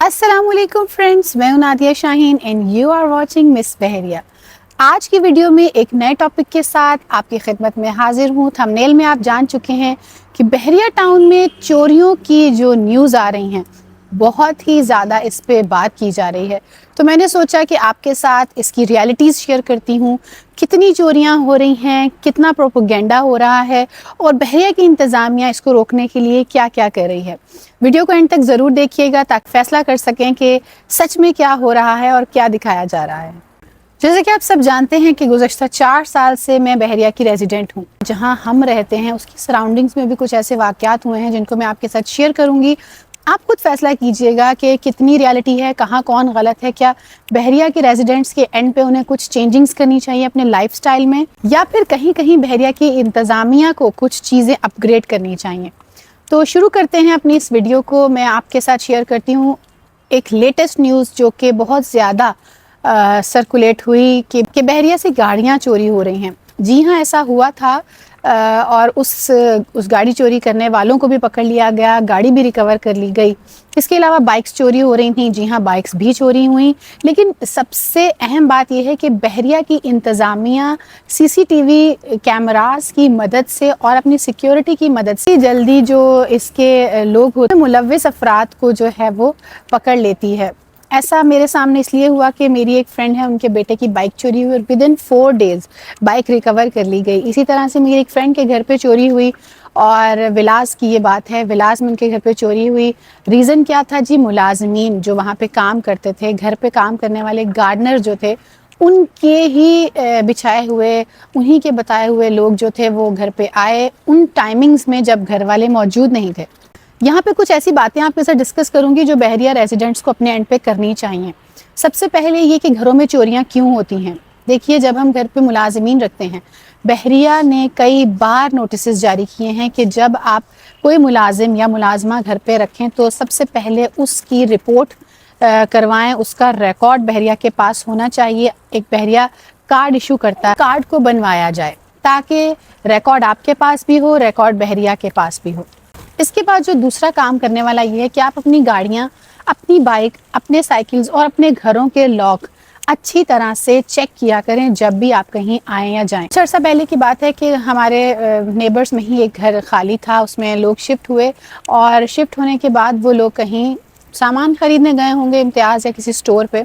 السلام علیکم فرینڈز، میں ہوں Nadia Shaheen and you are watching miss Bahria. آج کی ویڈیو میں ایک نئے ٹاپک کے ساتھ آپ کی خدمت میں حاضر ہوں۔ تھمبنیل میں آپ جان چکے ہیں کہ بحریہ ٹاؤن میں چوریوں کی جو نیوز آ رہی ہیں بہت ہی زیادہ اس پہ بات کی جا رہی ہے، تو میں نے سوچا کہ آپ کے ساتھ اس کی ریالٹیز شیئر کرتی ہوں، کتنی چوریاں ہو رہی ہیں، کتنا پروپیگنڈا ہو رہا ہے اور بحریہ کی انتظامیہ اس کو روکنے کے لیے کیا کیا کر رہی ہے۔ ویڈیو کو اینڈ تک ضرور دیکھیے گا تاکہ فیصلہ کر سکیں کہ سچ میں کیا ہو رہا ہے اور کیا دکھایا جا رہا ہے۔ جیسے کہ آپ سب جانتے ہیں کہ گزشتہ 4 سال سے میں بحریہ کی ریزیڈنٹ ہوں۔ جہاں ہم رہتے ہیں اس کی سراؤنڈنگز میں بھی کچھ ایسے واقعات ہوئے ہیں جن کو میں آپ کے ساتھ شیئر کروں گی۔ آپ خود فیصلہ کیجئے گا کہ کتنی ریالٹی ہے، کہاں کون غلط ہے، کیا بحریہ کے ریزیڈنٹس کے اینڈ پہ انہیں کچھ چینجنگز کرنی چاہیے اپنے لائف سٹائل میں، یا پھر کہیں کہیں بحریہ کی انتظامیہ کو کچھ چیزیں اپ گریڈ کرنی چاہیے۔ تو شروع کرتے ہیں اپنی اس ویڈیو کو۔ میں آپ کے ساتھ شیئر کرتی ہوں ایک لیٹسٹ نیوز جو کہ بہت زیادہ سرکولیٹ ہوئی کہ بحریہ سے گاڑیاں چوری ہو رہی ہیں۔ جی ہاں، ایسا ہوا تھا اور اس گاڑی چوری کرنے والوں کو بھی پکڑ لیا گیا، گاڑی بھی ریکور کر لی گئی۔ اس کے علاوہ بائکس چوری ہو رہی تھیں۔ جی ہاں، بائکس بھی چوری ہوئیں، لیکن سب سے اہم بات یہ ہے کہ بحریہ کی انتظامیہ CCTV کیمراز کی مدد سے اور اپنی سیکیورٹی کی مدد سے جلدی جو اس کے لوگ ہوتے ہیں ملوث افراد کو جو ہے وہ پکڑ لیتی ہے۔ ایسا میرے سامنے اس لیے ہوا کہ میری ایک فرینڈ ہے، ان کے بیٹے کی بائک چوری ہوئی اور ودن 4 days بائک ریکور کر لی گئی۔ اسی طرح سے میری ایک فرینڈ کے گھر پہ چوری ہوئی، اور ولاس کی یہ بات ہے، ولاس میں ان کے گھر پہ چوری ہوئی۔ ریزن کیا تھا جی؟ ملازمین جو وہاں پہ کام کرتے تھے، گھر پہ کام کرنے والے گارڈنر جو تھے، ان کے ہی بچھائے ہوئے، انہی کے بتائے ہوئے لوگ جو تھے وہ گھر پہ آئے ان ٹائمنگز میں جب گھر والے موجود نہیں تھے۔ یہاں پہ کچھ ایسی باتیں آپ کے ساتھ ڈسکس کروں گی جو بحریہ ریزیڈنٹس کو اپنے اینڈ پہ کرنی چاہیے۔ سب سے پہلے یہ کہ گھروں میں چوریاں کیوں ہوتی ہیں۔ دیکھیے، جب ہم گھر پہ ملازمین رکھتے ہیں، بحریہ نے کئی بار نوٹسز جاری کیے ہیں کہ جب آپ کوئی ملازم یا ملازمہ گھر پہ رکھیں تو سب سے پہلے اس کی رپورٹ کروائیں، اس کا ریکارڈ بحریہ کے پاس ہونا چاہیے۔ ایک بحریہ کارڈ ایشو کرتا ہے، کارڈ کو بنوایا جائے تاکہ ریکارڈ آپ کے پاس بھی ہو، ریکارڈ بحریہ کے پاس بھی ہو۔ اس کے بعد جو دوسرا کام کرنے والا یہ ہے کہ آپ اپنی گاڑیاں، اپنی بائک، اپنے سائیکلز اور اپنے گھروں کے لاک اچھی طرح سے چیک کیا کریں جب بھی آپ کہیں آئیں یا جائیں۔ کچھ عرصہ پہلے کی بات ہے کہ ہمارے نیبرز میں ہی ایک گھر خالی تھا، اس میں لوگ شفٹ ہوئے، اور شفٹ ہونے کے بعد وہ لوگ کہیں سامان خریدنے گئے ہوں گے امتیاز یا کسی سٹور پہ،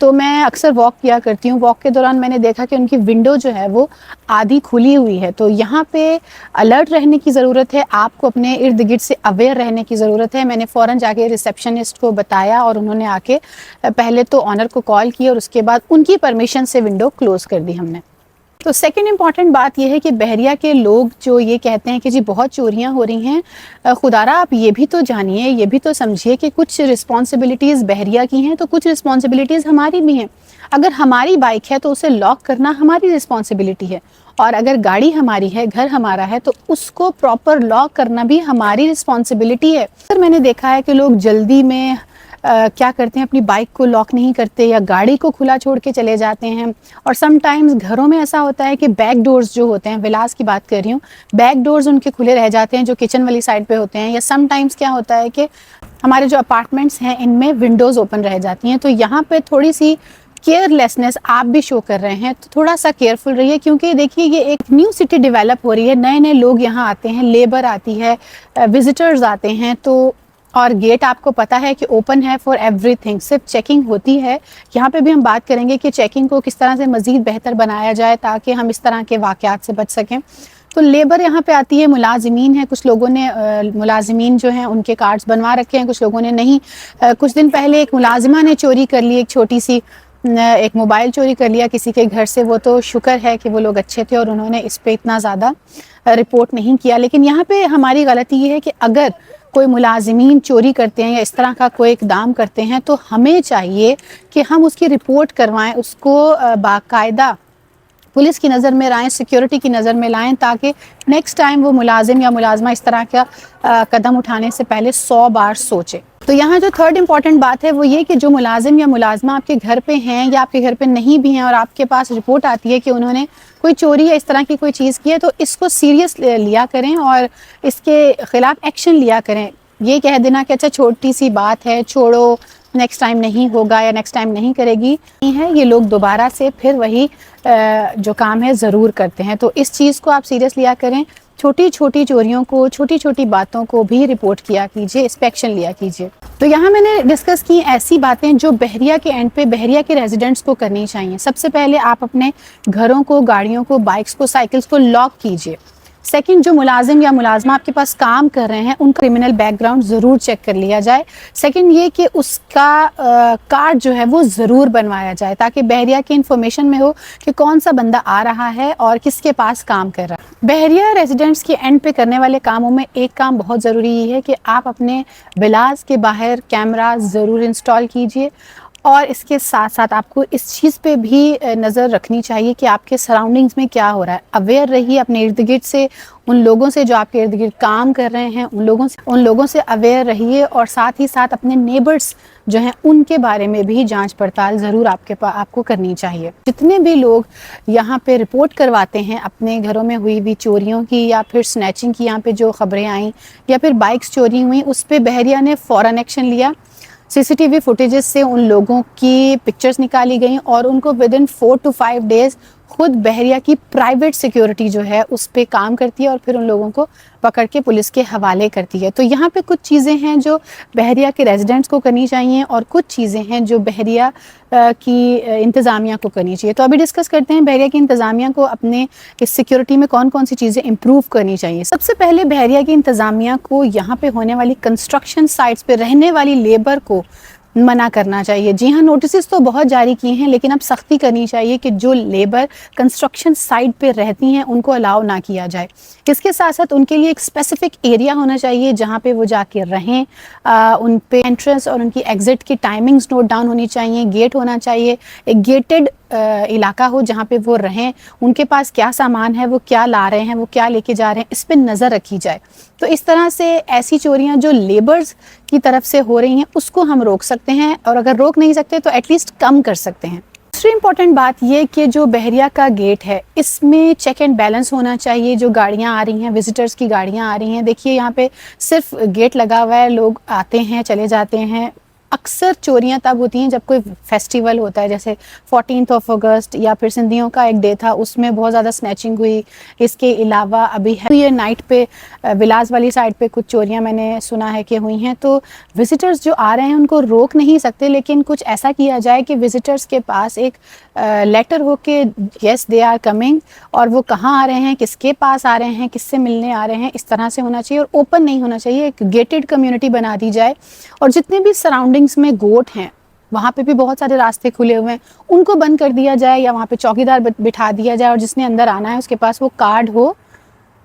تو میں اکثر واک کیا کرتی ہوں۔ واک کے دوران میں نے دیکھا کہ ان کی ونڈو جو ہے وہ آدھی کھلی ہوئی ہے، تو یہاں پہ الرٹ رہنے کی ضرورت ہے، آپ کو اپنے ارد گرد سے اویئر رہنے کی ضرورت ہے۔ میں نے فوراً جا کے ریسیپشنسٹ کو بتایا اور انہوں نے آ کے پہلے تو آنر کو کال کی اور اس کے بعد ان کی پرمیشن سے ونڈو کلوز کر دی ہم نے۔ تو سیکنڈ امپورٹنٹ بات یہ ہے کہ بحریہ کے لوگ جو یہ کہتے ہیں کہ جی بہت چوریاں ہو رہی ہیں، خدارا آپ یہ بھی تو جانیے، یہ بھی تو سمجھیے کہ کچھ رسپانسبلٹیز بحریہ کی ہیں تو کچھ رسپانسبلٹیز ہماری بھی ہیں۔ اگر ہماری بائک ہے تو اسے لاک کرنا ہماری رسپانسبلٹی ہے، اور اگر گاڑی ہماری ہے، گھر ہمارا ہے، تو اس کو پراپر لاک کرنا بھی ہماری رسپانسبلٹی ہے۔ سر میں نے دیکھا ہے کہ لوگ جلدی میں کیا کرتے ہیں، اپنی بائک کو لاک نہیں کرتے یا گاڑی کو کھلا چھوڑ کے چلے جاتے ہیں، اور سم ٹائمز گھروں میں ایسا ہوتا ہے کہ بیک ڈورز جو ہوتے ہیں، ولاس کی بات کر رہی ہوں، بیک ڈورز ان کے کھلے رہ جاتے ہیں جو کچن والی سائڈ پہ ہوتے ہیں، یا سم ٹائمز کیا ہوتا ہے کہ ہمارے جو اپارٹمنٹس ہیں ان میں ونڈوز اوپن رہ جاتی ہیں۔ تو یہاں پہ تھوڑی سی کیئر لیسنس آپ بھی شو کر رہے ہیں، تو تھوڑا سا کیئرفل رہیے، کیونکہ دیکھیے یہ ایک نیو سٹی ڈیولپ ہو رہی ہے، نئے نئے لوگ یہاں آتے ہیں، لیبر آتی ہے، وزٹرز آتے ہیں، تو اور گیٹ آپ کو پتا ہے کہ اوپن ہے فار ایوری تھنگ، صرف چیکنگ ہوتی ہے۔ یہاں پہ بھی ہم بات کریں گے کہ چیکنگ کو کس طرح سے مزید بہتر بنایا جائے تاکہ ہم اس طرح کے واقعات سے بچ سکیں۔ تو لیبر یہاں پہ آتی ہے، ملازمین ہیں، کچھ لوگوں نے ملازمین جو ہیں ان کے کارڈز بنوا رکھے ہیں، کچھ لوگوں نے نہیں۔ کچھ دن پہلے ایک ملازمہ نے چوری کر لی، ایک چھوٹی سی ایک موبائل چوری کر لیا کسی کے گھر سے۔ وہ تو شکر ہے کہ وہ لوگ اچھے تھے اور انہوں نے اس پہ اتنا زیادہ رپورٹ نہیں کیا، لیکن یہاں پہ ہماری غلطی یہ ہے کہ اگر کوئی ملازمین چوری کرتے ہیں یا اس طرح کا کوئی اقدام کرتے ہیں تو ہمیں چاہیے کہ ہم اس کی رپورٹ کروائیں، اس کو باقاعدہ پولیس کی نظر میں لائیں، سیکیورٹی کی نظر میں لائیں، تاکہ نیکسٹ ٹائم وہ ملازم یا ملازمہ اس طرح کا قدم اٹھانے سے پہلے 100 بار سوچے۔ تو یہاں جو تھرڈ امپورٹنٹ بات ہے وہ یہ کہ جو ملازم یا ملازمہ آپ کے گھر پہ ہیں یا آپ کے گھر پہ نہیں بھی ہیں اور آپ کے پاس رپورٹ آتی ہے کہ انہوں نے کوئی چوری یا اس طرح کی کوئی چیز کی ہے، تو اس کو سیریس لیا کریں اور اس کے خلاف ایکشن لیا کریں۔ یہ کہہ دینا کہ اچھا چھوٹی سی بات ہے، چھوڑو، نیکسٹ ٹائم نہیں ہوگا یا نیکسٹ ٹائم نہیں کرے گی نہیں ہے، یہ لوگ دوبارہ سے پھر وہی جو کام ہے ضرور کرتے ہیں. تو اس چیز کو آپ سیریس لیا کریں. چھوٹی چھوٹی چوریوں کو، چھوٹی چھوٹی باتوں کو بھی رپورٹ کیا کیجئے، انسپیکشن لیا کیجئے. تو یہاں میں نے ڈسکس کی ایسی باتیں جو بحریہ کے اینڈ پہ بحریہ کے ریزیڈنٹس کو کرنی چاہیے. سب سے پہلے آپ اپنے گھروں کو، گاڑیوں کو، بائکس کو، سائیکلز کو لاک کیجئے. سیکنڈ، جو ملازم یا ملازمہ آپ کے پاس کام کر رہے ہیں ان کا کرمنل بیک گراؤنڈ ضرور چیک کر لیا جائے. سیکنڈ یہ کہ اس کا کارڈ جو ہے وہ ضرور بنوایا جائے تاکہ بحریہ کی انفارمیشن میں ہو کہ کون سا بندہ آ رہا ہے اور کس کے پاس کام کر رہا ہے. بحریہ ریزیڈنٹس کے اینڈ پہ کرنے والے کاموں میں ایک کام بہت ضروری یہ ہے کہ آپ اپنے ولاز کے باہر کیمرہ ضرور انسٹال کیجئے. اور اس کے ساتھ ساتھ آپ کو اس چیز پہ بھی نظر رکھنی چاہیے کہ آپ کے سراؤنڈنگز میں کیا ہو رہا ہے. اویئر رہیے اپنے ارد گرد سے، ان لوگوں سے جو آپ کے ارد گرد کام کر رہے ہیں ان لوگوں سے اویئر رہیے. اور ساتھ ہی ساتھ اپنے نیبرز جو ہیں ان کے بارے میں بھی جانچ پڑتال ضرور آپ کو کرنی چاہیے. جتنے بھی لوگ یہاں پہ رپورٹ کرواتے ہیں اپنے گھروں میں ہوئی بھی چوریوں کی یا پھر سنیچنگ کی، یہاں پہ جو خبریں آئیں یا پھر بائکس چوری ہوئیں، اس پہ بحریہ نے فوراً ایکشن لیا. سی سی ٹی وی فوٹیجز سے ان لوگوں کی پکچرز نکالی گئیں اور ان کو ودن 4 to 5 days خود بحریہ کی پرائیویٹ سیکیورٹی جو ہے اس پہ کام کرتی ہے اور پھر ان لوگوں کو پکڑ کے پولیس کے حوالے کرتی ہے. تو یہاں پہ کچھ چیزیں ہیں جو بحریہ کے ریزیڈنٹس کو کرنی چاہیے اور کچھ چیزیں ہیں جو بحریہ کی انتظامیہ کو کرنی چاہیے. تو ابھی ڈسکس کرتے ہیں بحریہ کی انتظامیہ کو اپنے اس سیکیورٹی میں کون کون سی چیزیں امپروو کرنی چاہیے. سب سے پہلے بحریہ کی انتظامیہ کو یہاں پہ ہونے والی کنسٹرکشن سائٹس پہ رہنے والی لیبر کو منع کرنا چاہیے. جی ہاں، نوٹسز تو بہت جاری کیے ہیں لیکن اب سختی کرنی چاہیے کہ جو لیبر کنسٹرکشن سائٹ پہ رہتی ہیں ان کو الاؤ نہ کیا جائے. اس کے ساتھ ساتھ ان کے لیے ایک اسپیسیفک ایریا ہونا چاہیے جہاں پہ وہ جا کے رہیں. ان پہ انٹرنس اور ان کی ایگزٹ کی ٹائمنگز نوٹ ڈاؤن ہونی چاہیے. گیٹ ہونا چاہیے، ایک گیٹڈ علاقہ ہو جہاں پہ وہ رہیں. ان کے پاس کیا سامان ہے، وہ کیا لا رہے ہیں، وہ کیا لے کے جا رہے ہیں، اس پہ نظر رکھی جائے. تو اس طرح سے ایسی چوریاں جو لیبرز کی طرف سے ہو رہی ہیں اس کو ہم روک سکتے ہیں، اور اگر روک نہیں سکتے تو ایٹ لیسٹ کم کر سکتے ہیں. دوسری امپورٹنٹ بات یہ کہ جو بحریہ کا گیٹ ہے اس میں چیک اینڈ بیلنس ہونا چاہیے. جو گاڑیاں آ رہی ہیں، وزٹرز کی گاڑیاں آ رہی ہیں، دیکھیے یہاں پہ صرف گیٹ لگا ہوا ہے، لوگ آتے ہیں چلے جاتے ہیں. اکثر چوریاں تب ہوتی ہیں جب کوئی فیسٹیول ہوتا ہے، جیسے 14 اگست یا پھر سندھیوں کا ایک ڈے تھا، اس میں بہت زیادہ سنیچنگ ہوئی. اس کے علاوہ ابھی یہ نائٹ پہ ولاز والی سائڈ پہ کچھ چوریاں میں نے سنا ہے کہ ہوئی ہیں. تو وزٹرز جو آ رہے ہیں ان کو روک نہیں سکتے، لیکن کچھ ایسا کیا جائے کہ وزٹرز کے پاس ایک لیٹر ہو کہ یس دے آر کمنگ، اور وہ کہاں آ رہے ہیں، کس کے پاس آ رہے ہیں، کس سے ملنے آ رہے ہیں، اس طرح سے ہونا چاہیے. اور اوپن نہیں ہونا چاہیے، ایک گیٹڈ کمیونٹی بنا دی جائے. اور جتنے بھی سراؤنڈنگز میں گوٹ ہیں وہاں پہ بھی بہت سارے راستے کھلے ہوئے ہیں، ان کو بند کر دیا جائے یا وہاں پہ چوکیدار بٹھا دیا جائے، اور جس نے اندر آنا ہے اس کے پاس وہ کارڈ ہو،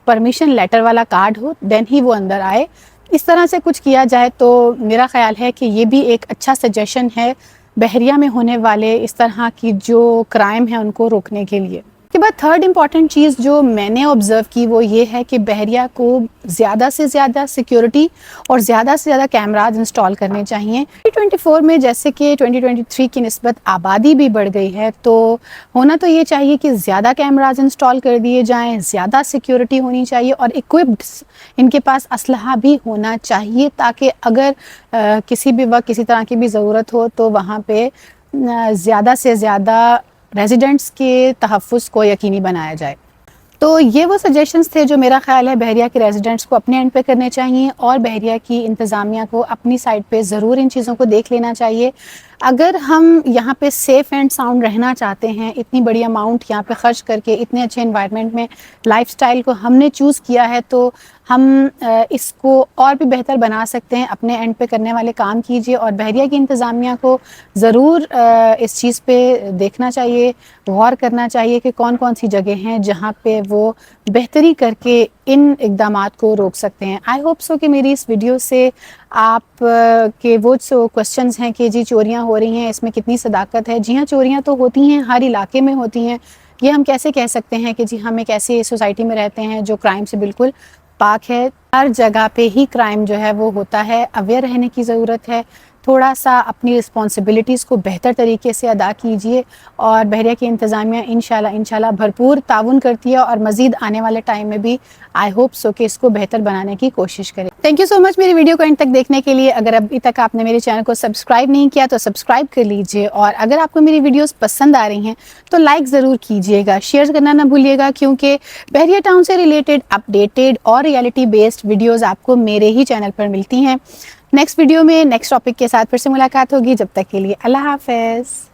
پرمیشن لیٹر والا کارڈ ہو، دین ہی وہ اندر آئے. اس طرح سے کچھ کیا جائے تو میرا خیال ہے کہ یہ بھی ایک اچھا سجیشن ہے بحریہ میں ہونے والے اس طرح کی جو کرائم ہیں ان کو روکنے کے لیے. اس کے بعد تھرڈ امپورٹنٹ چیز جو میں نے آبزرو کی وہ یہ ہے کہ بحریہ کو زیادہ سے زیادہ سیکیورٹی اور زیادہ سے زیادہ کیمراز انسٹال کرنے چاہیے. 2024 میں جیسے کہ 2023 کی نسبت آبادی بھی بڑھ گئی ہے، تو ہونا تو یہ چاہیے کہ زیادہ کیمراز انسٹال کر دیے جائیں، زیادہ سیکیورٹی ہونی چاہیے، اور اکوپڈ ان کے پاس اسلحہ بھی ہونا چاہیے تاکہ اگر کسی بھی وقت کسی طرح کی بھی ضرورت ہو تو وہاں پہ زیادہ سے زیادہ ریزیڈنٹس کے تحفظ کو یقینی بنایا جائے. تو یہ وہ سجیشنز تھے جو میرا خیال ہے بحریہ کے ریزیڈنٹس کو اپنے اینڈ پہ کرنے چاہیے، اور بحریہ کی انتظامیہ کو اپنی سائڈ پہ ضرور ان چیزوں کو دیکھ لینا چاہیے. اگر ہم یہاں پہ سیف اینڈ ساؤنڈ رہنا چاہتے ہیں، اتنی بڑی اماؤنٹ یہاں پہ خرچ کر کے اتنے اچھے انوائرمنٹ میں لائف سٹائل کو ہم نے چوز کیا ہے، تو ہم اس کو اور بھی بہتر بنا سکتے ہیں. اپنے اینڈ پہ کرنے والے کام کیجئے، اور بحریہ کی انتظامیہ کو ضرور اس چیز پہ دیکھنا چاہیے، غور کرنا چاہیے کہ کون کون سی جگہ ہیں جہاں پہ وہ بہتری کر کے ان اقدامات کو روک سکتے ہیں. آئی ہوپ سو کہ میری اس ویڈیو سے آپ کے وہ جو کوسچنز ہیں کہ جی چوریاں ہو رہی ہیں اس میں کتنی صداقت ہے. جی ہاں، چوریاں تو ہوتی ہیں، ہر علاقے میں ہوتی ہیں. یہ ہم کیسے کہہ سکتے ہیں کہ جی ہم ایک ایسی سوسائٹی میں رہتے ہیں جو کرائم سے بالکل پاک ہے؟ ہر جگہ پہ ہی کرائم جو ہے وہ ہوتا ہے. اویئر رہنے کی ضرورت ہے. تھوڑا سا اپنی رسپانسبلٹیز کو بہتر طریقے سے ادا کیجیے، اور بحریہ کی انتظامیہ انشاءاللہ بھرپور تعاون کرتی ہے، اور مزید آنے والے ٹائم میں بھی آئی ہوپ سو کہ اس کو بہتر بنانے کی کوشش کریں۔ تھینک یو سو مچ میری ویڈیو کو اینڈ تک دیکھنے کے لیے۔ اگر ابھی تک آپ نے میرے چینل کو سبسکرائب نہیں کیا تو سبسکرائب کر لیجیے، اور اگر آپ کو میری ویڈیوز پسند آ رہی ہیں تو لائک ضرور کیجیے گا، شیئر کرنا نہ بھولیے گا، کیونکہ بحریہ ٹاؤن سے ریلیٹڈ اپڈیٹڈ اور ریئلٹی بیسڈ ویڈیوز آپ کو میرے ہی چینل پر ملتی ہیں۔ نیکسٹ ویڈیو میں نیکسٹ ٹاپک کے ساتھ پھر سے ملاقات ہوگی، جب تک کے لیے اللہ حافظ۔